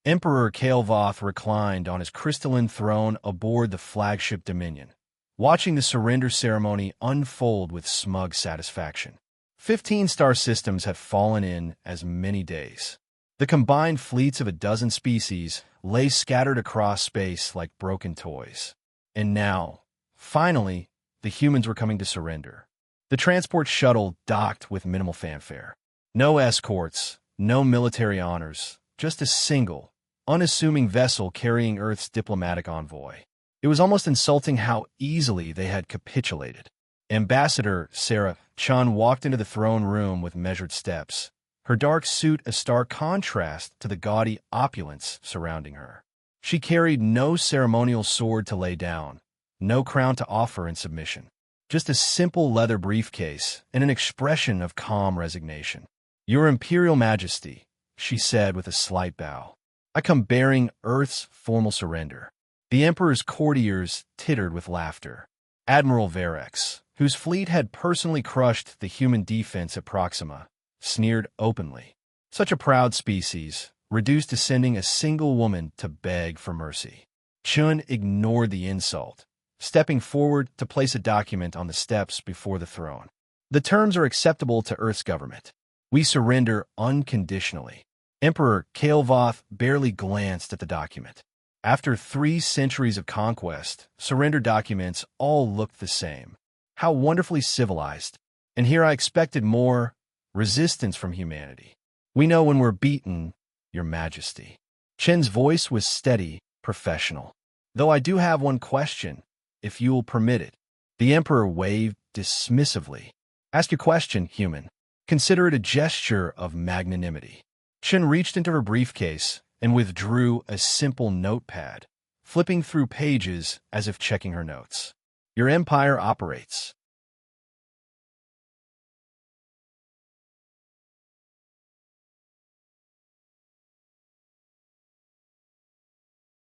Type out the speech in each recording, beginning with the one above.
Emperor Kael'Voth reclined on his crystalline throne aboard the flagship Dominion, watching the surrender ceremony unfold with smug satisfaction. 15 star systems have fallen in as many days. The combined fleets of a dozen species lay scattered across space like broken toys. And now, finally, the humans were coming to surrender. The transport shuttle docked with minimal fanfare. No escorts, no military honors, just a single, unassuming vessel carrying Earth's diplomatic envoy. It was almost insulting how easily they had capitulated. Ambassador Sarah Chun walked into the throne room with measured steps, her dark suit a stark contrast to the gaudy opulence surrounding her. She carried no ceremonial sword to lay down, no crown to offer in submission, just a simple leather briefcase and an expression of calm resignation. "Your Imperial Majesty," she said with a slight bow, "I come bearing Earth's formal surrender." The Emperor's courtiers tittered with laughter. Admiral Varex, whose fleet had personally crushed the human defense at Proxima, sneered openly. Such a proud species, reduced to sending a single woman to beg for mercy. Chun ignored the insult, stepping forward to place a document on the steps before the throne. "The terms are acceptable to Earth's government. We surrender unconditionally." Emperor Kael'Voth barely glanced at the document. After 3 centuries of conquest, surrender documents all looked the same. How wonderfully civilized. And here I expected more resistance from humanity. "We know when we're beaten, Your Majesty." Chen's voice was steady, professional. "Though I do have one question, if you will permit it." The Emperor waved dismissively. "Ask your question, human. Consider it a gesture of magnanimity." Chen reached into her briefcase and withdrew a simple notepad, flipping through pages as if checking her notes. "Your empire operates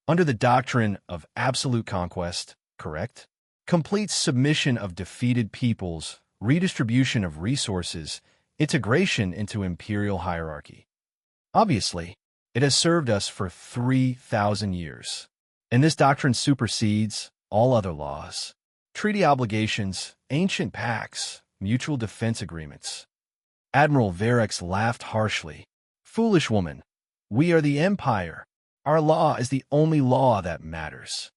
under the doctrine of absolute conquest, correct? Complete submission of defeated peoples, redistribution of resources, integration into imperial hierarchy. Obviously, it has served us for 3,000 years, and this doctrine supersedes all other laws, treaty obligations, ancient pacts, mutual defense agreements." Admiral Varex laughed harshly. "Foolish woman, we are the Empire. Our law is the only law that matters."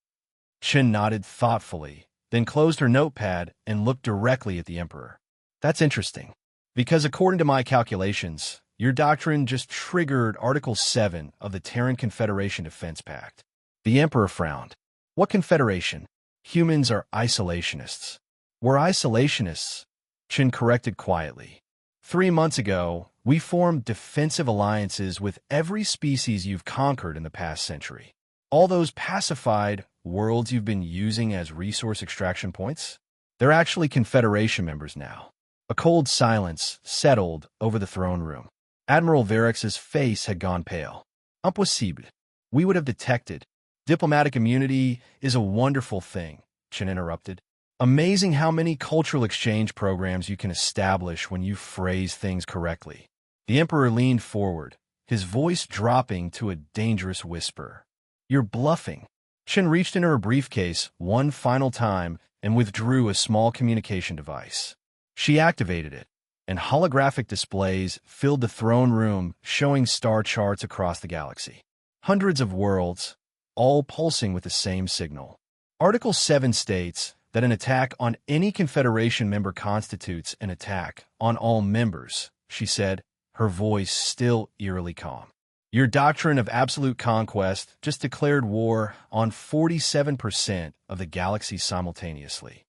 Chen nodded thoughtfully, then closed her notepad and looked directly at the Emperor. "That's interesting, because according to my calculations, your doctrine just triggered Article 7 of the Terran Confederation Defense Pact." The Emperor frowned. "What confederation? Humans are isolationists." "We're isolationists," Chen corrected quietly. 3 months ago, we formed defensive alliances with every species you've conquered in the past century. All those pacified worlds you've been using as resource extraction points, they're actually Confederation members now." A cold silence settled over the throne room. Admiral Varex's face had gone pale. "Impossible. We would have detected." "Diplomatic immunity is a wonderful thing," Chen interrupted. "Amazing how many cultural exchange programs you can establish when you phrase things correctly." The Emperor leaned forward, his voice dropping to a dangerous whisper. "You're bluffing." Chen reached into her briefcase one final time and withdrew a small communication device. She activated it, and holographic displays filled the throne room, showing star charts across the galaxy. Hundreds of worlds, all pulsing with the same signal. Article 7 states that an attack on any Confederation member constitutes an attack on all members, she said, her voice still eerily calm. Your doctrine of absolute conquest just declared war on 47% of the galaxy simultaneously.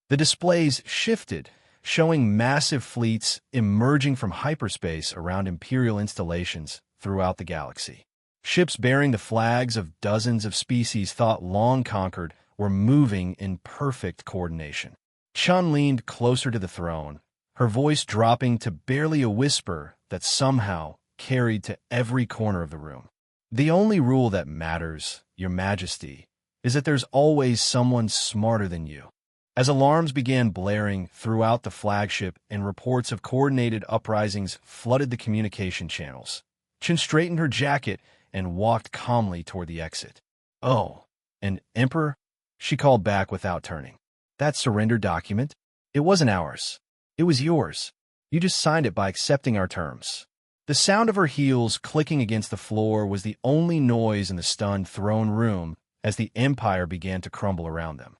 The displays shifted, showing massive fleets emerging from hyperspace around Imperial installations throughout the galaxy. Ships bearing the flags of dozens of species thought long conquered were moving in perfect coordination. Chun leaned closer to the throne, her voice dropping to barely a whisper that somehow carried to every corner of the room. "The only rule that matters, Your Majesty, is that there's always someone smarter than you." As alarms began blaring throughout the flagship and reports of coordinated uprisings flooded the communication channels, Chen straightened her jacket and walked calmly toward the exit. "Oh, and Emperor?" she called back without turning. "That surrender document? It wasn't ours. It was yours. You just signed it by accepting our terms." The sound of her heels clicking against the floor was the only noise in the stunned throne room as the Empire began to crumble around them.